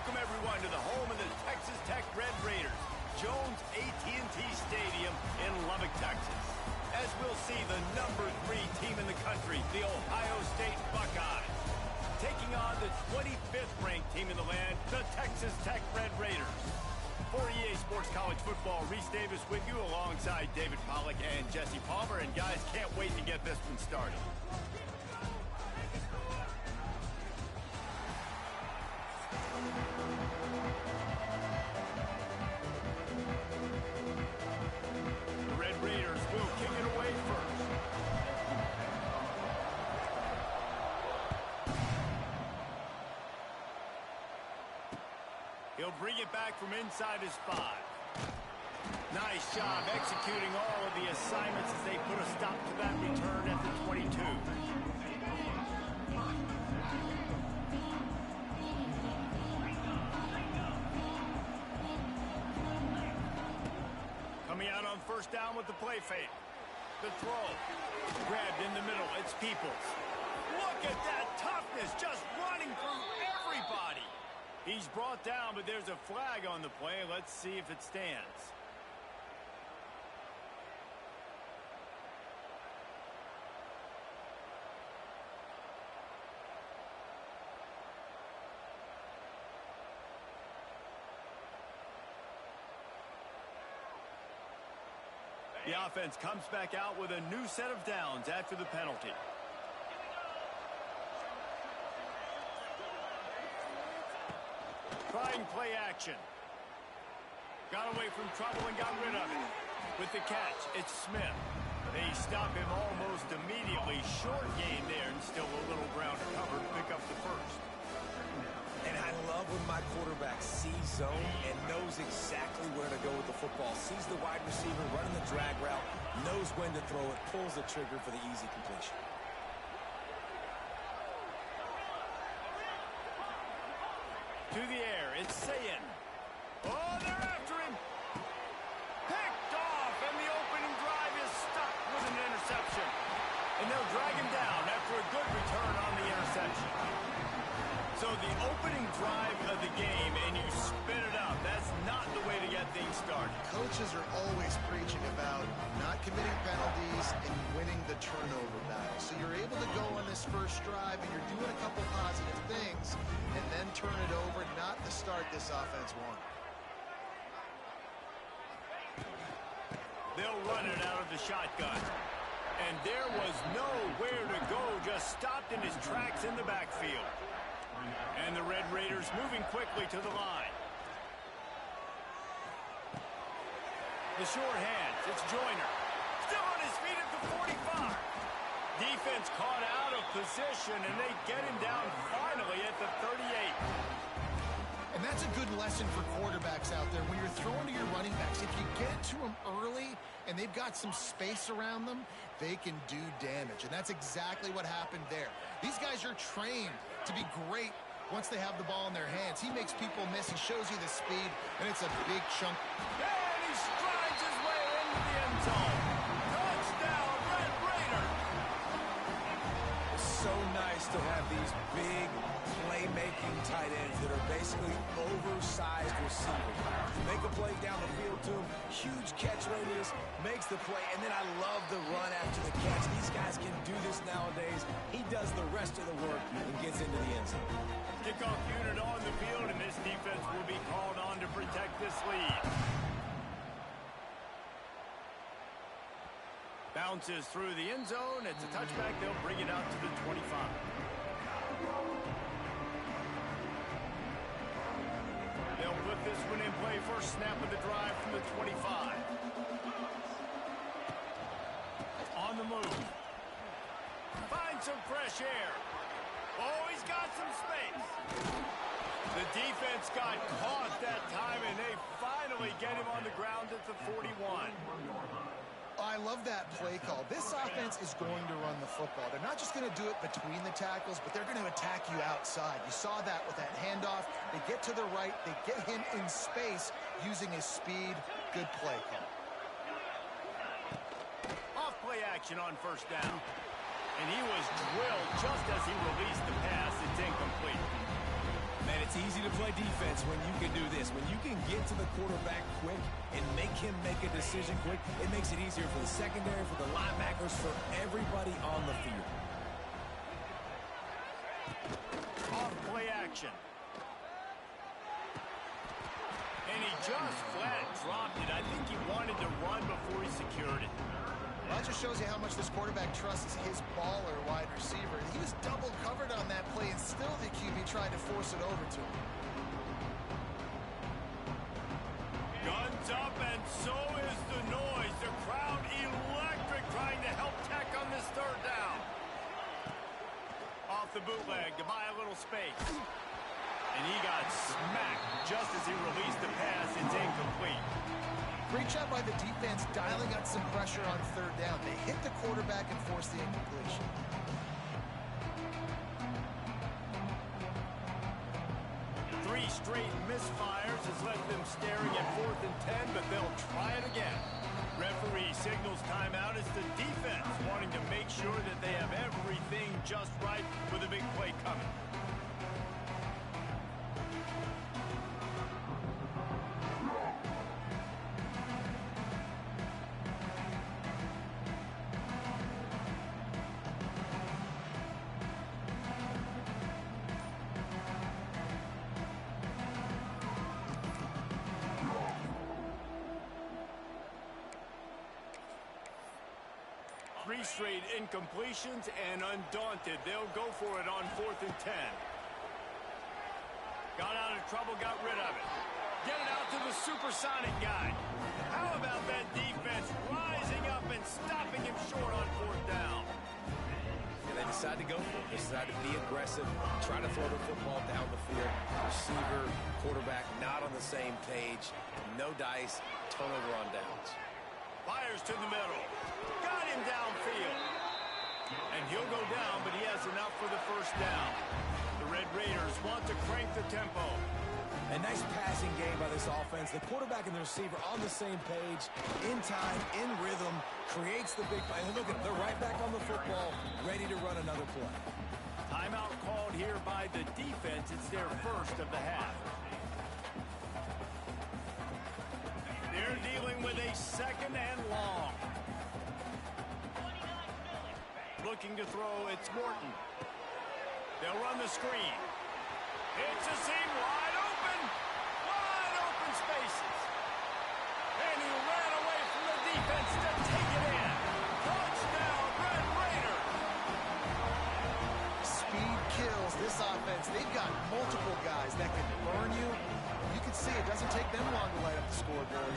Welcome, everyone, to the home of the Texas Tech Red Raiders, Jones AT&T Stadium in Lubbock, Texas. As we'll see, the #3 team in the country, the Ohio State Buckeyes, taking on the 25th ranked team in the land, the Texas Tech Red Raiders. For EA Sports College Football, Reese Davis with you alongside David Pollack and Jesse Palmer. And guys, can't wait to get this one started. The Red Raiders will kick it away first. He'll bring it back from inside his 5. Nice job executing all of the assignments as they put a stop to that return at the 22. Coming out on first down with the play fake. The throw. Grabbed in the middle. It's Peoples. Look at that toughness, just running through everybody. He's brought down, but there's a flag on the play. Let's see if it stands. The offense comes back out with a new set of downs after the penalty. Trying play action. Got away from trouble and got rid of it. With the catch, it's Smith. They stop him almost immediately. Short gain there and still a little ground to cover to pick up the first. And I love when my quarterback sees zone and knows exactly where to go with the football. Sees the wide receiver running the drag route, knows when to throw it, pulls the trigger for the easy completion. To the air, it's Sayin. Oh, they're after him. Picked off, and the opening drive is stuck with an interception. And they'll drag him down after a good return on the interception. So the opening drive of the game, and you spin it up. That's not the way to get things started. Coaches are always preaching about not committing penalties and winning the turnover battle. So you're able to go on this first drive, and you're doing a couple positive things, and then turn it over, not the start this offense won. They'll run it out of the shotgun. And there was nowhere to go, just stopped in his tracks in the backfield. And the Red Raiders moving quickly to the line. The short hands, it's Joyner. Still on his feet at the 45. Defense caught out of position, and they get him down finally at the 38. And that's a good lesson for quarterbacks out there. When you're throwing to your running backs, if you get to them early and they've got some space around them, they can do damage. And that's exactly what happened there. These guys are trained to be great once they have the ball in their hands. He makes people miss. He shows you the speed, and it's a big chunk. And he strides his way into the end zone. Touchdown, Red Raiders! It's so nice to have these big playmaking tight ends that are basically oversized receivers. Make a play down the field to him, huge catch radius, makes the play, and then I love the run after the catch. These guys can do this nowadays. He does the rest of the work and gets into the end zone. Kickoff unit on the field, and this defense will be called on to protect this lead. Bounces through the end zone. It's a touchback. They'll bring it out to the 25. They'll put this one in play. First snap of the drive from the 25. On the move. Find some fresh air. Oh, he's got some space. The defense got caught that time, and they finally get him on the ground at the 41. I love that play call. This offense is going to run the football. They're not just going to do it between the tackles, but they're going to attack you outside. You saw that with that handoff. They get to the right. They get him in space using his speed. Good play call. Off play action on first down. And he was drilled just as he released the pass. It's incomplete. And it's easy to play defense when you can do this. When you can get to the quarterback quick and make him make a decision quick, it makes it easier for the secondary, for the linebackers, for everybody on the field. Off play action. And he just flat dropped it. I think he wanted to run before he secured it. Well, that just shows you how much this quarterback trusts his baller wide receiver. He was double covered on that play, and still the QB tried to force it over to him. Guns up, and so is the noise. The crowd electric, trying to help Tech on this third down. Off the bootleg to buy a little space. And he got smacked just as he released the pass. It's incomplete. Great job by the defense dialing up some pressure on third down. They hit the quarterback and forced the incompletion. Three straight misfires has left them staring at 4th and 10, but they'll try it again. Referee signals timeout as the defense wanting to make sure that they have everything just right with a big play coming. Three straight incompletions, and undaunted, they'll go for it on 4th and 10. Got out of trouble, got rid of it. Get it out to the supersonic guy. How about that defense rising up and stopping him short on 4th down? And they decide to go for it. They decide to be aggressive, try to throw the football down the field. Receiver, quarterback, not on the same page. No dice, turnover on downs. Fires to the middle. Got him downfield. And he'll go down, but he has enough for the first down. The Red Raiders want to crank the tempo. A nice passing game by this offense. The quarterback and the receiver on the same page, in time, in rhythm, creates the big play. And look at them, they're right back on the football, ready to run another play. Timeout called here by the defense. It's their first of the half. They're dealing with a 2nd and long. Looking to throw, it's Morton. They'll run the screen. It's a seam wide open spaces. And he ran away from the defense to take it in. Touchdown, Red Raiders. Speed kills this offense. They've got multiple guys that can burn you. You can see it doesn't take them long to light up the scoreboard.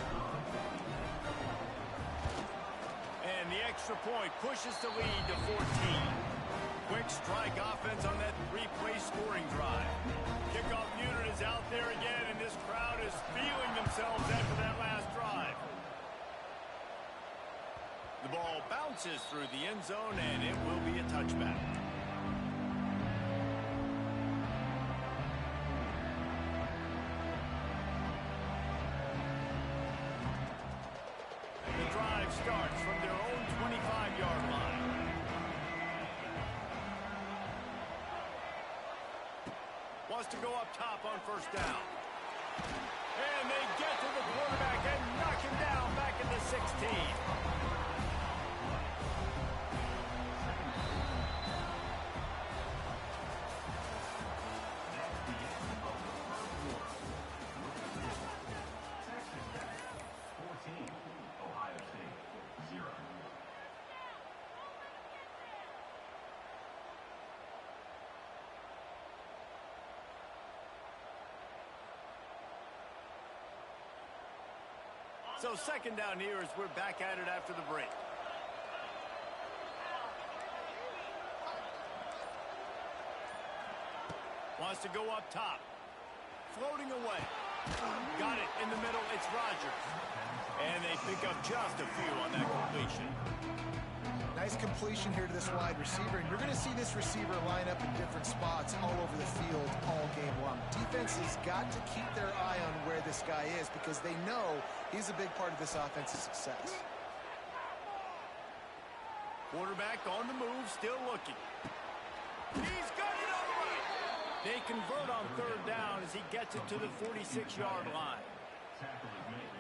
And the extra point pushes the lead to 14. Quick strike offense on that 3-play scoring drive. Kickoff unit is out there again, and this crowd is feeling themselves after that last drive. The ball bounces through the end zone, and it will be a touchback. The drive starts from their own 25-yard line. Wants to go up top on 1st down. And they get to the quarterback and knock him down back at the 16. So 2nd down here as we're back at it after the break. Wants to go up top. Floating away. Got it in the middle. It's Rodgers. And they pick up just a few on that completion. Nice completion here to this wide receiver, and you're going to see this receiver line up in different spots all over the field all game long. Defense has got to keep their eye on where this guy is because they know he's a big part of this offense's success. Quarterback on the move, still looking. He's got it all right. They convert on third down as he gets it to the 46-yard line.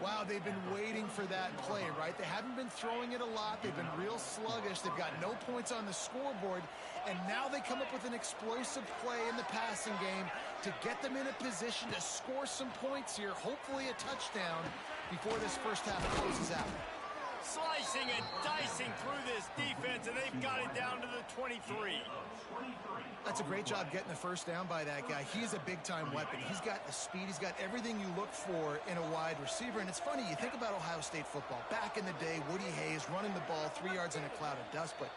Wow, they've been waiting for that play, right? They haven't been throwing it a lot. They've been real sluggish. They've got no points on the scoreboard. And now they come up with an explosive play in the passing game to get them in a position to score some points here, hopefully a touchdown, before this first half closes out. Slicing and dicing through this defense, and they've got it down to the 23. That's a great job getting the first down by that guy. He's a big-time weapon. He's got the speed. He's got everything you look for in a wide receiver. And it's funny, you think about Ohio State football. Back in the day, Woody Hayes running the ball 3 yards in a cloud of dust. But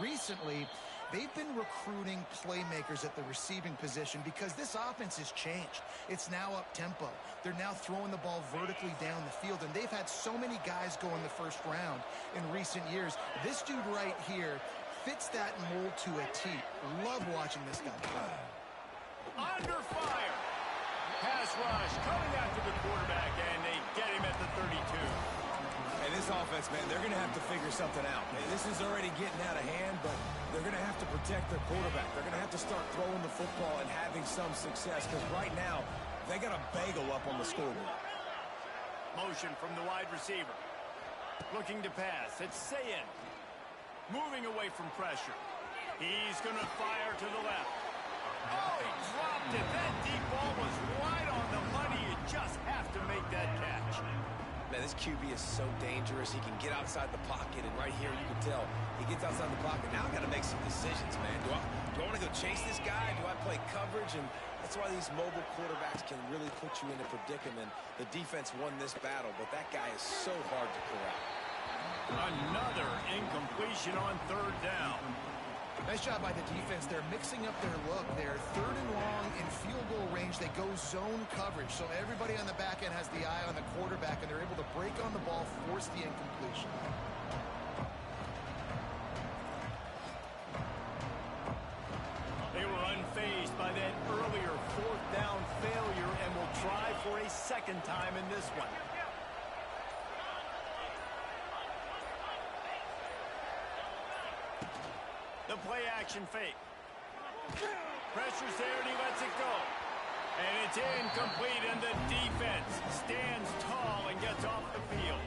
recently, they've been recruiting playmakers at the receiving position because this offense has changed. It's now up-tempo. They're now throwing the ball vertically down the field, and they've had so many guys go in the first round in recent years. This dude right here fits that mold to a T. Love watching this guy play. Under fire. Pass rush coming after the quarterback, and they get him at the 32. And this offense, man, they're going to have to figure something out. Man, this is already getting out of hand, but they're going to have to protect their quarterback. They're going to have to start throwing the football and having some success, because right now, they got a bagel up on the scoreboard. Motion from the wide receiver. Looking to pass. It's Sayin. Moving away from pressure. He's going to fire to the left. Oh, he dropped it. That deep ball was right on the money. You just have to make that catch. Man, this QB is so dangerous. He can get outside the pocket, and right here you can tell he gets outside the pocket. Now I got to make some decisions, man. Do I want to go chase this guy? Do I play coverage? And that's why these mobile quarterbacks can really put you in a predicament. The defense won this battle, but that guy is so hard to corral. Another incompletion on third down. Nice job by the defense. They're mixing up their look. They're third and long in field goal range. They go zone coverage. So everybody on the back end has the eye on the quarterback, and they're able to break on the ball, force the incompletion. They were unfazed by that earlier fourth down failure and will try for a second time in this one. The play-action fake. Pressure's there, and he lets it go. And it's incomplete, and the defense stands tall and gets off the field.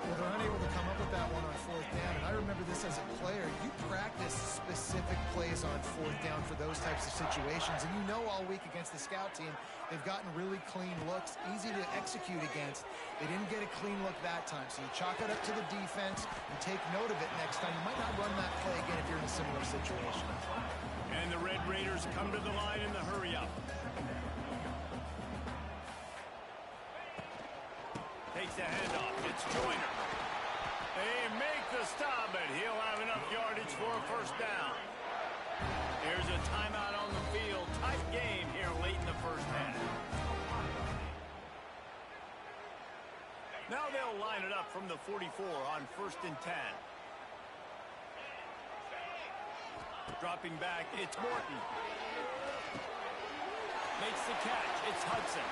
Well, they're unable to come up with that one on fourth down, and I remember this as a player. You practice specific plays on fourth down for those types of situations, and you know all week against the scout team, they've gotten really clean looks, easy to execute against. They didn't get a clean look that time, so you chalk it up to the defense and take note of it next time. You might not run that play again if you're in a similar situation. And the Red Raiders come to the line in the hurry-up. Takes the handoff. It's Joyner. They make the stop, but he'll have enough yardage for a first down. Here's a timeout on the field. Tight game here late in the first half. Now they'll line it up from the 44 on 1st and 10. Dropping back, it's Morton. Makes the catch. It's Hudson.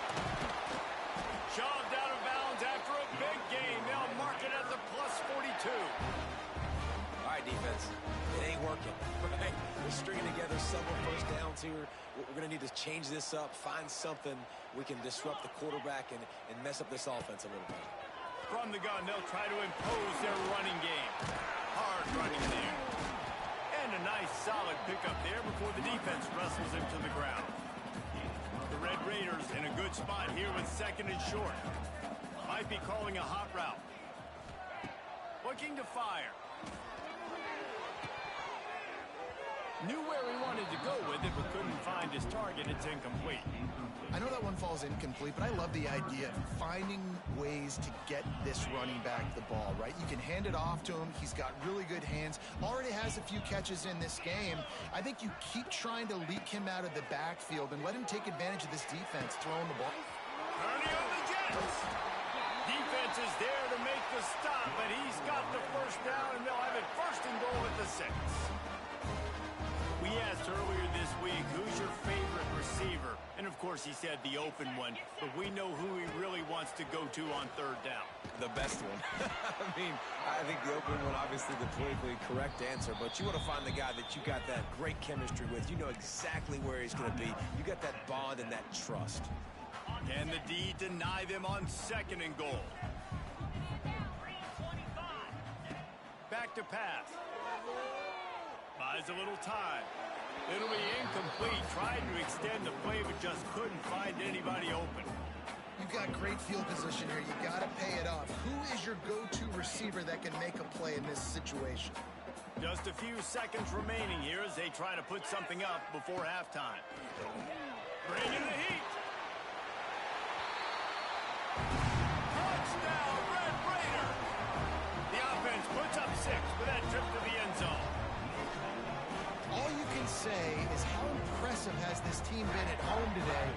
Shoved out of bounds after a big gain. They'll mark it at the plus 42. All right, defense. It ain't working. Right? We're stringing together several first downs here. We're going to need to change this up, find something we can disrupt the quarterback and mess up this offense a little bit. From the gun, they'll try to impose their running game. Hard running there. And a nice solid pickup there before the defense wrestles him to the ground. The Red Raiders in a good spot here with 2nd and short. Might be calling a hot route. Looking to fire. Knew where he wanted to go with it, but couldn't find his target. It's incomplete. I know that one falls incomplete, but I love the idea of finding ways to get this running back the ball, right? You can hand it off to him. He's got really good hands. Already has a few catches in this game. I think you keep trying to leak him out of the backfield and let him take advantage of this defense throwing the ball. Ernie on the Jets. Defense is there to make the stop, but he's got the first down, and they'll have it 1st and goal at the 6. We asked earlier this week, who's your favorite receiver? And, of course, he said the open one, but we know who he really wants to go to on third down. The best one. I think the open one, obviously the politically correct answer, but you want to find the guy that you got that great chemistry with. You know exactly where he's going to be. You got that bond and that trust. Can the D deny them on 2nd and goal? Back to pass. Buys a little time. It'll be incomplete. Tried to extend the play, but just couldn't find anybody open. You've got great field position here. You got to pay it off. Who is your go-to receiver that can make a play in this situation? Just a few seconds remaining here as they try to put something up before halftime. Bring in the heat. Touchdown, Red Raider. The offense puts up 6 with that trip to the end zone. All you can say is how impressive has this team been at home today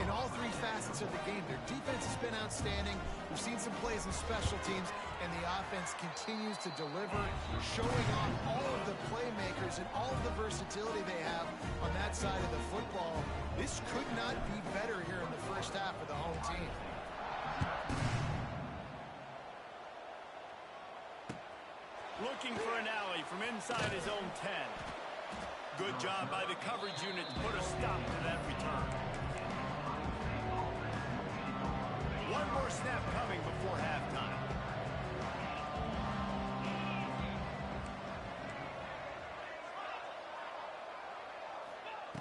in all 3 facets of the game. Their defense has been outstanding. We've seen some plays in special teams, and the offense continues to deliver, showing off all of the playmakers and all of the versatility they have on that side of the football. This could not be better here in the first half of the home team. Looking for an alley from inside his own 10. Good job by the coverage unit to put a stop to that return. One more snap coming before halftime.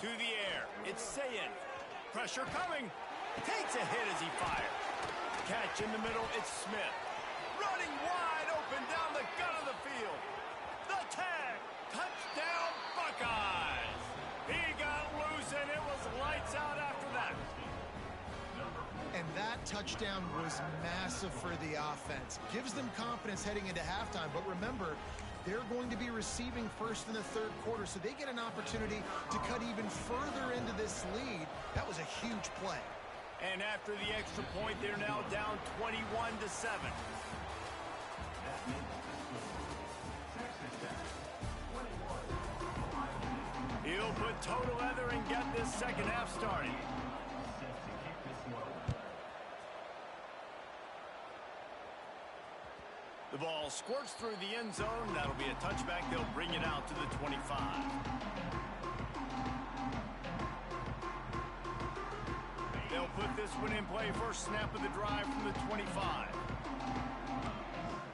To the air, it's Sayin. Pressure coming. Takes a hit as he fires. Catch in the middle, it's Smith. Running wide open down the gut of the field. The tag. Touchdown, Buckeyes. He got loose, and it was lights out after that. And that touchdown was massive for the offense. Gives them confidence heading into halftime. But remember, they're going to be receiving first in the 3rd quarter, so they get an opportunity to cut even further into this lead. That was a huge play. And after the extra point, they're now down 21-7. He'll put toe to leather and get this second half started. The ball squirts through the end zone. That'll be a touchback. They'll bring it out to the 25. They'll put this one in play. First snap of the drive from the 25.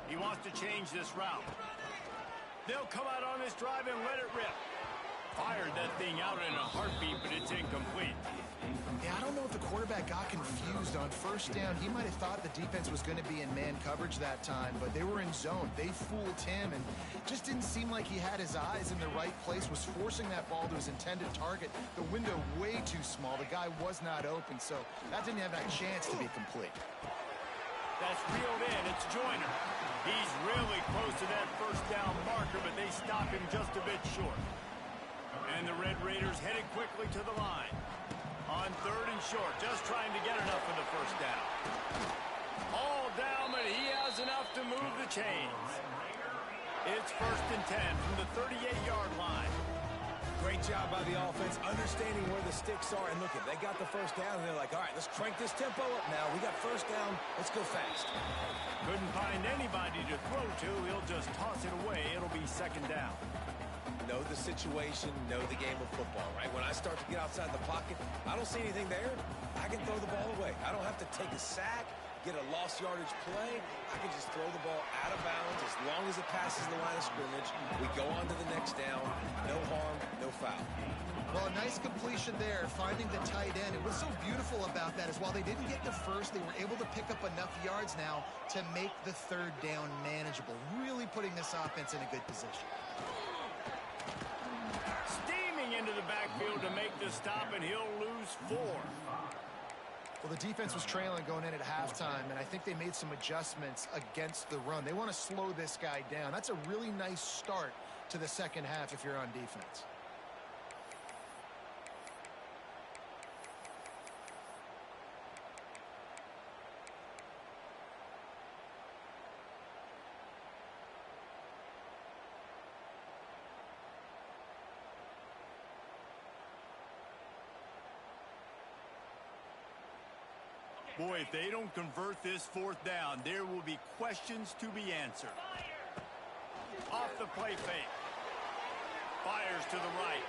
He wants to change this route. They'll come out on this drive and let it rip. Fired that thing out in a heartbeat, but it's incomplete. Yeah, I don't know if the quarterback got confused on first down. He might have thought the defense was going to be in man coverage that time, but they were in zone. They fooled him and just didn't seem like he had his eyes in the right place, was forcing that ball to his intended target. The window way too small. The guy was not open, so that didn't have that chance to be complete. That's reeled in. It's Joyner. He's really close to that first down marker, but they stop him just a bit short. And the Red Raiders headed quickly to the line. On 3rd and short, just trying to get enough for the first down. All down, but he has enough to move the chains. It's 1st and 10 from the 38-yard line. Great job by the offense, understanding where the sticks are. And look, they got the first down, and they're like, all right, let's crank this tempo up now. We got first down. Let's go fast. Couldn't find anybody to throw to. He'll just toss it away. It'll be 2nd down. Know the situation, know the game of football, right? When I start to get outside the pocket, I don't see anything there. I can throw the ball away. I don't have to take a sack, get a lost yardage play. I can just throw the ball out of bounds as long as it passes the line of scrimmage. We go on to the next down. No harm, no foul. Well, a nice completion there, finding the tight end. And what's so beautiful about that is while they didn't get the first, they were able to pick up enough yards now to make the 3rd down manageable, really putting this offense in a good position. Into the backfield to make the stop, and he'll lose 4. Well, the defense was trailing going in at halftime, and I think they made some adjustments against the run. They want to slow this guy down. That's a really nice start to the second half if you're on defense. Boy, if they don't convert this fourth down, there will be questions to be answered. Off the play fake. Fires to the right.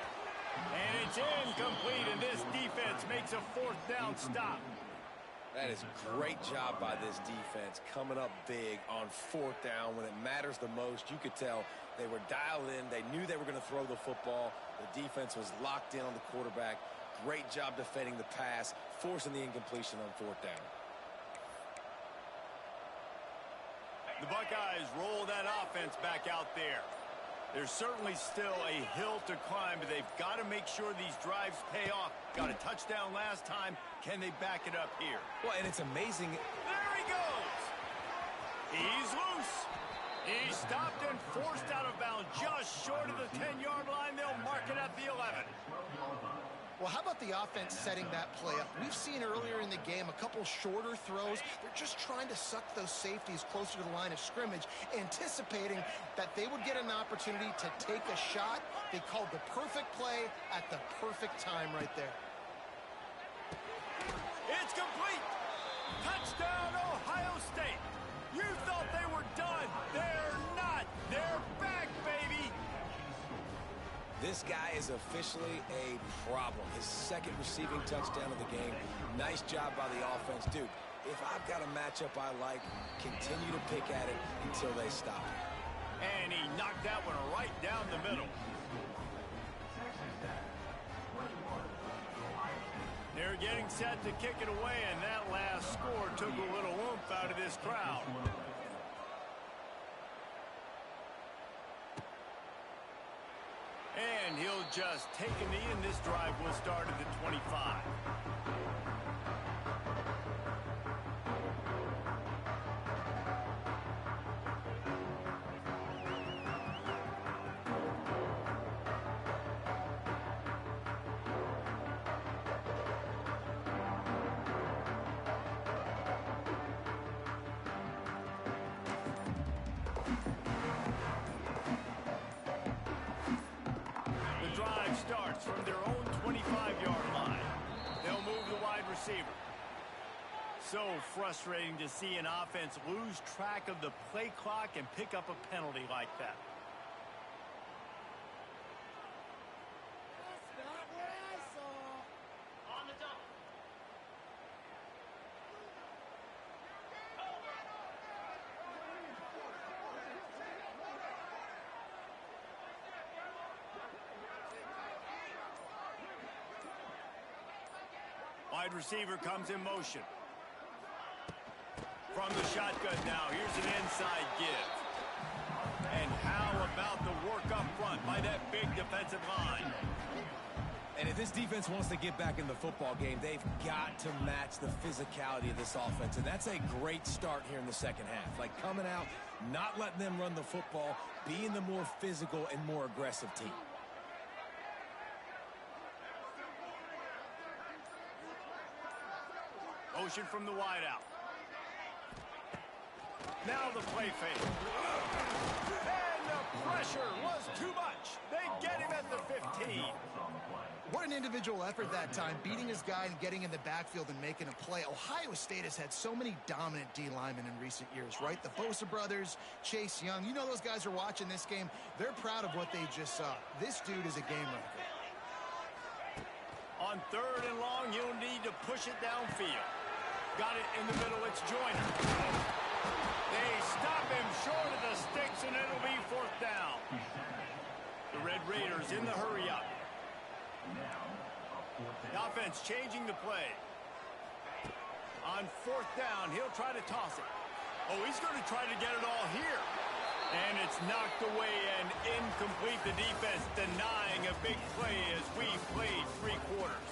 And it's incomplete, and this defense makes a fourth down stop. That is a great job by this defense, coming up big on fourth down when it matters the most. You could tell they were dialed in. They knew they were going to throw the football. The defense was locked in on the quarterback. Great job defending the pass, forcing the incompletion on fourth down. The Buckeyes roll that offense back out there. There's certainly still a hill to climb, but they've got to make sure these drives pay off. Got a touchdown last time. Can they back it up here? Well, and it's amazing. There he goes. He's loose. He's stopped and forced out of bounds just short of the 10-yard line. They'll mark it at the 11. Well, how about the offense setting that play up? We've seen earlier in the game a couple shorter throws. They're just trying to suck those safeties closer to the line of scrimmage, anticipating that they would get an opportunity to take a shot. They called the perfect play at the perfect time right there. It's complete. Touchdown, Ohio State. You thought they were done. They're not. They're back, baby. This guy is officially a problem. His second receiving touchdown of the game. Nice job by the offense. Dude, if I've got a matchup I like, continue to pick at it until they stop it. And he knocked that one right down the middle. They're getting set to kick it away, and that last score took a little oomph out of this crowd. And he'll just take a knee, and this drive will start at the 25. Starts from their own 25-yard line. They'll move the wide receiver. So frustrating to see an offense lose track of the play clock and pick up a penalty like that. That's not what I saw. On the dump. Wide receiver comes in motion. From the shotgun now, here's an inside give. And how about the work up front by that big defensive line? And if this defense wants to get back in the football game, they've got to match the physicality of this offense. And that's a great start here in the second half. Like coming out, not letting them run the football, being the more physical and more aggressive team. Motion from the wideout. Now the play fake. And the pressure was too much. They get him at the 15. What an individual effort that time, beating his guy and getting in the backfield and making a play. Ohio State has had so many dominant D linemen in recent years, right? The Bosa brothers, Chase Young. You know those guys are watching this game. They're proud of what they just saw. This dude is a game wrecker. On third and long, you'll need to push it downfield. Got it in the middle, it's Joyner. They stop him short of the sticks, and it'll be fourth down. The Red Raiders in the hurry-up. The offense changing the play. On fourth down, he'll try to toss it. Oh, he's going to try to get it all here. And it's knocked away and incomplete. The defense denying a big play as we played three quarters.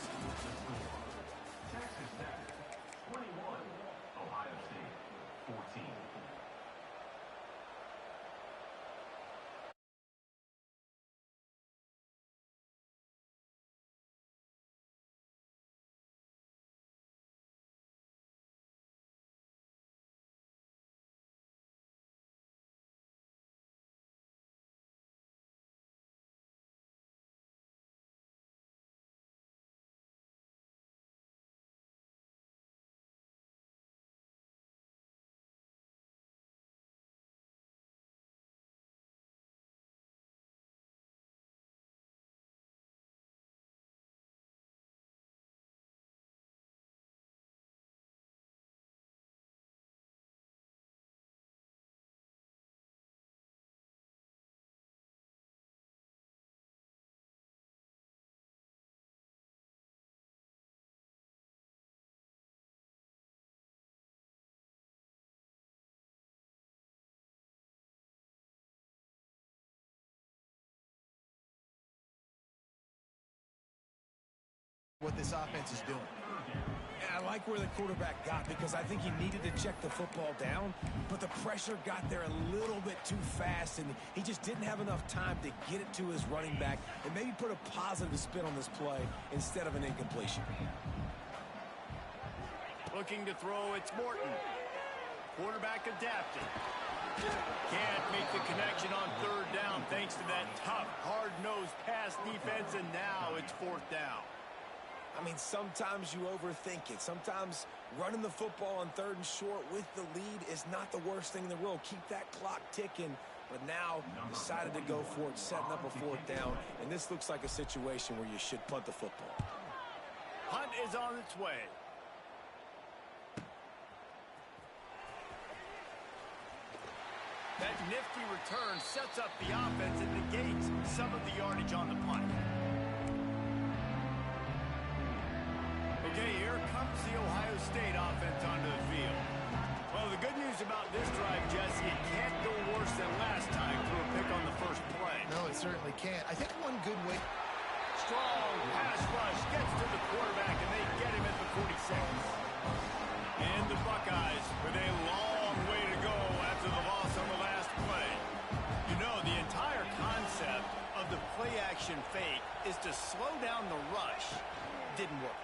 what this offense is doing. And I like where the quarterback got because I think he needed to check the football down, but the pressure got there a little bit too fast, and he just didn't have enough time to get it to his running back and maybe put a positive spin on this play instead of an incompletion. Looking to throw, it's Morton. Quarterback adapted. Can't make the connection on third down thanks to that tough, hard-nosed pass defense, and now it's fourth down. I mean, sometimes you overthink it. Sometimes running the football on third and short with the lead is not the worst thing in the world. Keep that clock ticking. But now decided to go for it, setting up a fourth down. And this looks like a situation where you should punt the football. Punt is on its way. That nifty return sets up the offense and negates some of the yardage on the punt. Okay, here comes the Ohio State offense onto the field. Well, the good news about this drive, Jesse, it can't go worse than last time through a pick on the first play. No, it certainly can't. I think one good way... Strong pass rush gets to the quarterback, and they get him at the 46. And the Buckeyes with a long way to go after the loss on the last play. You know, the entire concept of the play-action fake is to slow down the rush. Didn't work.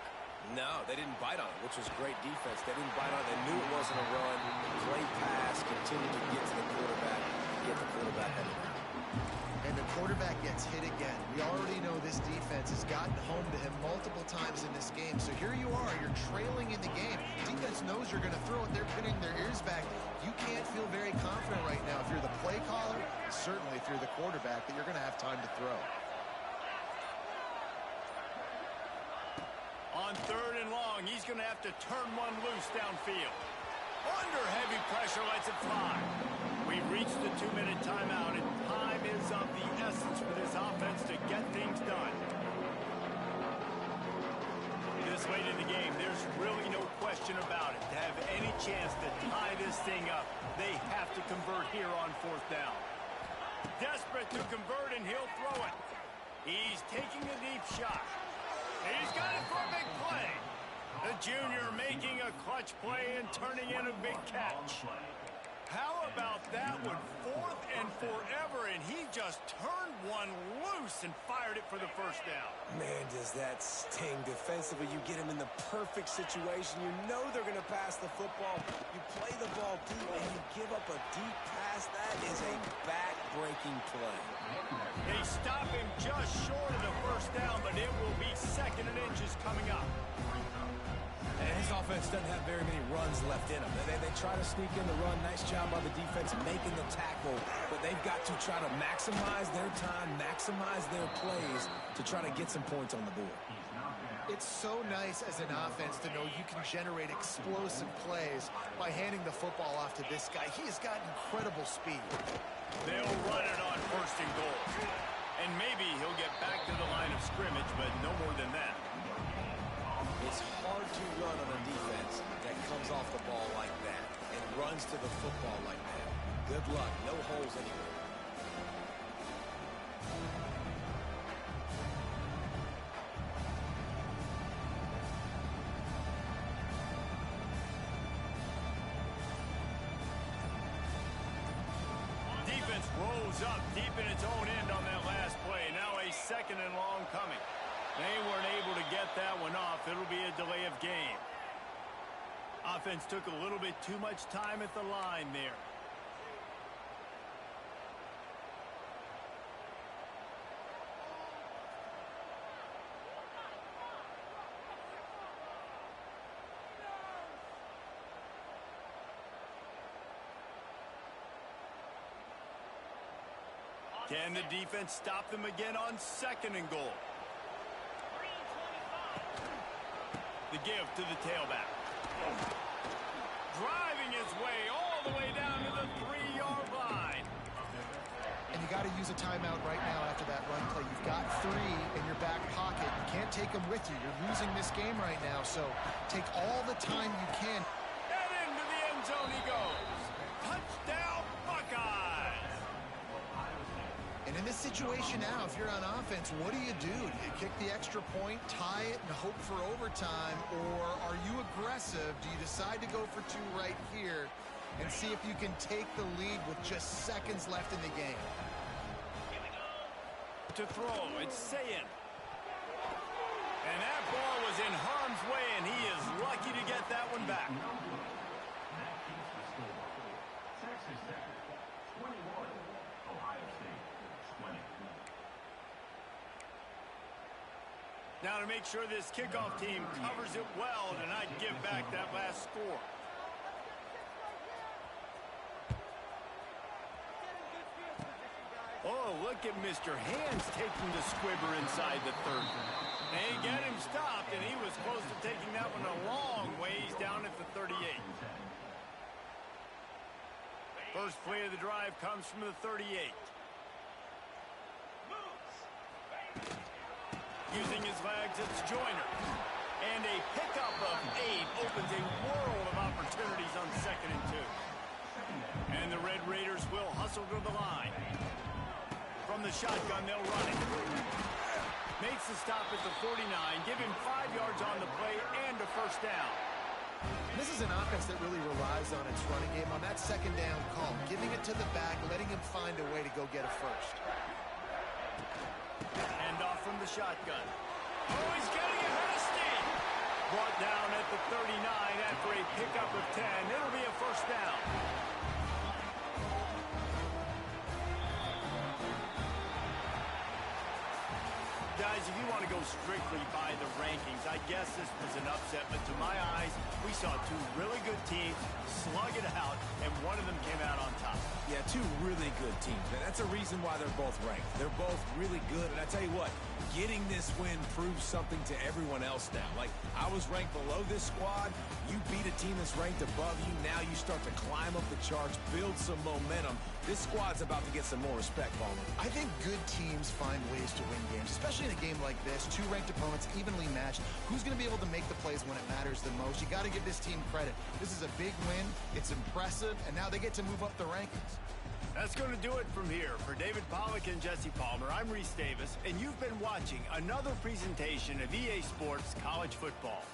No, they didn't bite on it, which was great defense. They didn't bite on it. They knew it wasn't a run. Play pass, continued to get to the quarterback, get the quarterback on the ground. And the quarterback gets hit again. We already know this defense has gotten home to him multiple times in this game. So here you are, you're trailing in the game. Defense knows you're going to throw it. They're pinning their ears back. You can't feel very confident right now if you're the play caller, certainly if you're the quarterback, that you're going to have time to throw. On third and long, he's going to have to turn one loose downfield. Under heavy pressure, lets it fly. We've reached the 2-minute timeout, and time is of the essence for this offense to get things done. This late in the game, there's really no question about it. To have any chance to tie this thing up, they have to convert here on fourth down. Desperate to convert, and he'll throw it. He's taking a deep shot. He's got it for a big play. The junior making a clutch play and turning in a big catch. How about that one? Fourth and forever, and he just turned one loose and fired it for the first down. Man, does that sting. Defensively, you get him in the perfect situation. You know they're going to pass the football. You play the ball deep, and you give up a deep pass. That is a back-breaking play. They stop him just short of the first down, but it will be second and inches coming up. And his offense doesn't have very many runs left in them. They try to sneak in the run. Nice job by the defense making the tackle. But they've got to try to maximize their time, maximize their plays to try to get some points on the board. It's so nice as an offense to know you can generate explosive plays by handing the football off to this guy. He has got incredible speed. They'll run it on first and goal. And maybe he'll get back to the line of scrimmage, but no more than that. It's hard to run on a defense that comes off the ball like that and runs to the football like that. Good luck. No holes anywhere. Defense rolls up deep in its own end on that last play. Now a second and long coming. They weren't able to get that one off. It'll be a delay of game. Offense took a little bit too much time at the line there. Can the defense stop them again on second and goal? The give to the tailback. Driving his way all the way down to the 3-yard line. And you got to use a timeout right now after that run play. You've got 3 in your back pocket. You can't take them with you. You're losing this game right now, so take all the time you can. And into the end zone he goes. Touchdown, Buckeyes! And And in this situation now, if you're on offense, what do? Do you kick the extra point, tie it, and hope for overtime? Or are you aggressive? Do you decide to go for two right here and see if you can take the lead with just seconds left in the game? To throw, it's Sayin. And that ball was in harm's way, and he is lucky to get that one back. Now to make sure this kickoff team covers it well to not give back that last score. Oh, look at Mr. Hands taking the squibber inside the 30. They get him stopped, and he was close to taking that one a long ways down at the 38. First play of the drive comes from the 38. Using his legs, it's Joyner. And a pickup of 8 opens a world of opportunities on 2nd and 2. And the Red Raiders will hustle to the line. From the shotgun, they'll run it. Makes the stop at the 49, give him 5 yards on the play and a first down. This is an offense that really relies on its running game on that second down call, giving it to the back, letting him find a way to go get a first. And off from the shotgun. Oh, he's getting ahead of steam. Brought down at the 39 after a pickup of 10. It'll be a first down. Guys, if you want to go strictly by the rankings, I guess this was an upset, but to my eyes, we saw two really good teams slug it out, and one of them came out on top. Yeah, two really good teams, man. That's a reason why they're both ranked. They're both really good, and I tell you what, getting this win proves something to everyone else now. Like, I was ranked below this squad. You beat a team that's ranked above you. Now you start to climb up the charts, build some momentum. This squad's about to get some more respect, Ballmer. I think good teams find ways to win games, especially in a game like this. Two ranked opponents evenly matched. Who's going to be able to make the plays when it matters the most? You got to give this team credit. This is a big win. It's impressive, and now they get to move up the rankings. That's going to do it from here. For David Pollack and Jesse Palmer, I'm Reese Davis, and you've been watching another presentation of EA Sports College Football.